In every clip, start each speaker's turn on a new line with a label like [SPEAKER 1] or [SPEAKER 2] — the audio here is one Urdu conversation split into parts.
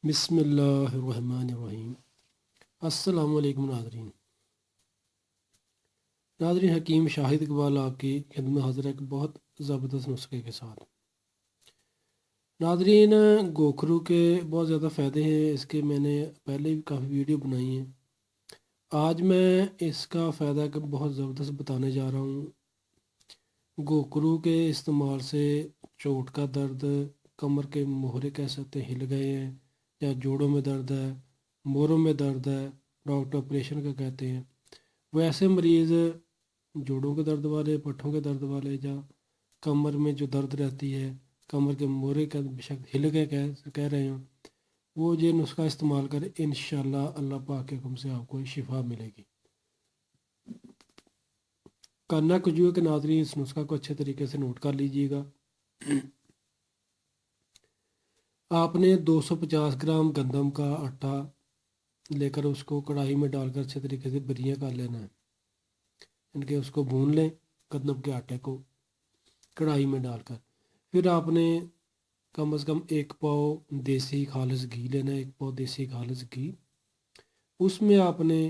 [SPEAKER 1] بسم اللہ الرحمن الرحیم۔ السلام علیکم ناظرین حکیم شاہد اقبال آپ کی خدمت حاضر ہے ایک بہت زبردست نسخے کے ساتھ۔ ناظرین گوکھرو کے بہت زیادہ فائدے ہیں، اس کے میں نے پہلے بھی کافی ویڈیو بنائی ہیں۔ آج میں اس کا فائدہ بہت زبردست بتانے جا رہا ہوں۔ گوکھرو کے استعمال سے چوٹ کا درد، کمر کے مہرے کہہ سکتے ہل گئے ہیں، یا جوڑوں میں درد ہے، موروں میں درد ہے، ڈاکٹر آپریشن کا کہتے ہیں، وہ ایسے مریض جوڑوں کے درد والے، پٹھوں کے درد والے، یا کمر میں جو درد رہتی ہے، کمر کے مورے کا بشک ہل گئے کہہ رہے ہیں، وہ یہ نسخہ استعمال کریں، انشاءاللہ اللہ پاک کے حکم سے آپ کو شفا ملے گی۔ کرنا کچھ ہے کہ ناظرین اس نسخہ کو اچھے طریقے سے نوٹ کر لیجئے گا۔ آپ نے 250 گرام گندم کا آٹا لے کر اس کو کڑاہی میں ڈال کر اچھے طریقے سے بریاں کر لینا ہے، ان کے اس کو بھون لیں گندم کے آٹے کو کڑاہی میں ڈال کر۔ پھر آپ نے کم از کم 1 پاؤ دیسی خالص گھی لینا ہے، 1 پاؤ دیسی خالص گھی، اس میں آپ نے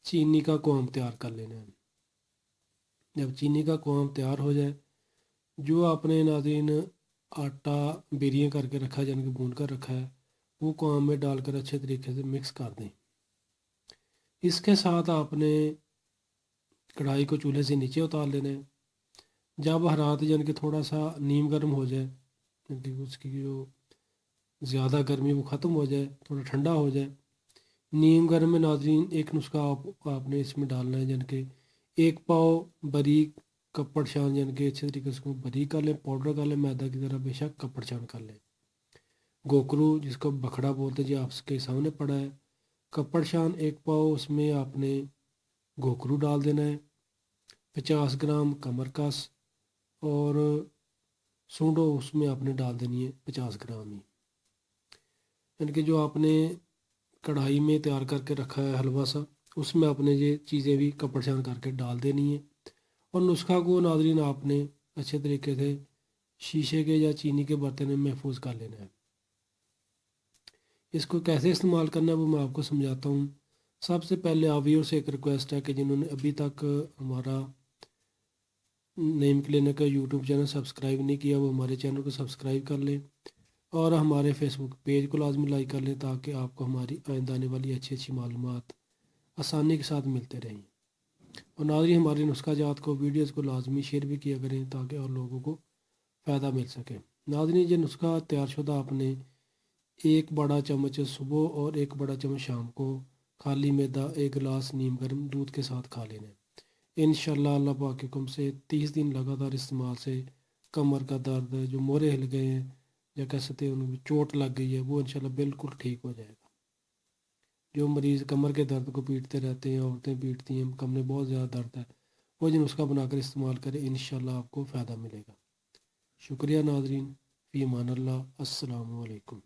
[SPEAKER 1] چینی کا قوام تیار کر لینا ہے۔ جب چینی کا قوام تیار ہو جائے، جو آپ نے ناظرین آٹا بیریاں کر کے رکھا ہے، یعنی کہ بھون کر رکھا ہے، وہ قوام میں ڈال کر اچھے طریقے سے مکس کر دیں۔ اس کے ساتھ آپ نے کڑھائی کو چولہے سے نیچے اتار لینا ہے۔ جب حرارت یعنی کہ تھوڑا سا نیم گرم ہو جائے، یعنی کہ اس کی جو زیادہ گرمی وہ ختم ہو جائے، تھوڑا ٹھنڈا ہو جائے، نیم گرم میں ناظرین ایک نسخہ آپ نے اس میں ڈالنا ہے، یعنی کہ 1 پاؤ باریک کپڑ شان، یعنی کہ اچھے طریقے سے اس کو باریک کر لیں، پاؤڈر کر لیں، میدا کی طرح بے شک کپڑ شان کر لیں۔ گوکھرو جس کو بکھڑا بولتے ہیں، جی آپ کے سامنے پڑا ہے، کپڑ شان 1 پاؤ، اس میں آپ نے گوکھرو ڈال دینا ہے، 50 گرام کمر کس اور سونڈو اس میں آپ نے ڈال دینی ہے 50 گرام ہی، یعنی کہ جو آپ نے کڑھائی میں تیار کر کے رکھا ہے حلوہ سا، اس میں آپ نے یہ چیزیں بھی کپڑ شان کر کے ڈال دینی ہیں۔ اور نسخہ کو ناظرین آپ نے اچھے طریقے سے شیشے کے یا چینی کے برتن میں محفوظ کر لینا ہے۔ اس کو کیسے استعمال کرنا ہے وہ میں آپ کو سمجھاتا ہوں۔ سب سے پہلے آویوں سے ایک ریکویسٹ ہے کہ جنہوں نے ابھی تک ہمارا نیم کلینک کا یوٹیوب چینل سبسکرائب نہیں کیا، وہ ہمارے چینل کو سبسکرائب کر لیں، اور ہمارے فیس بک پیج کو لازمی لائک کر لیں، تاکہ آپ کو ہماری آئندہ آنے والی اچھی معلومات آسانی کے ساتھ ملتے رہیں۔ اور ناظرین ہمارے نسخہ جات کو، ویڈیوز کو لازمی شیئر بھی کیا کریں، تاکہ اور لوگوں کو فائدہ مل سکے۔ ناظرین یہ نسخہ تیار شدہ آپ نے 1 بڑا چمچ صبح اور 1 بڑا چمچ شام کو خالی میدہ 1 گلاس نیم گرم دودھ کے ساتھ کھا لینا ہے۔ انشاءاللہ اللہ پاک کے حکم سے 30 دن لگاتار استعمال سے کمر کا درد، جو مورے ہل گئے ہیں یا کہہ سکتے ہیں ان میں چوٹ لگ گئی ہے، وہ انشاءاللہ بالکل ٹھیک ہو جائے گا۔ جو مریض کمر کے درد کو پیٹتے رہتے ہیں، عورتیں پیٹتی ہیں، کمر میں بہت زیادہ درد ہے، وہ جن اس کا بنا کر استعمال کریں، انشاءاللہ آپ کو فائدہ ملے گا۔ شکریہ ناظرین، فی امان اللہ، السلام علیکم۔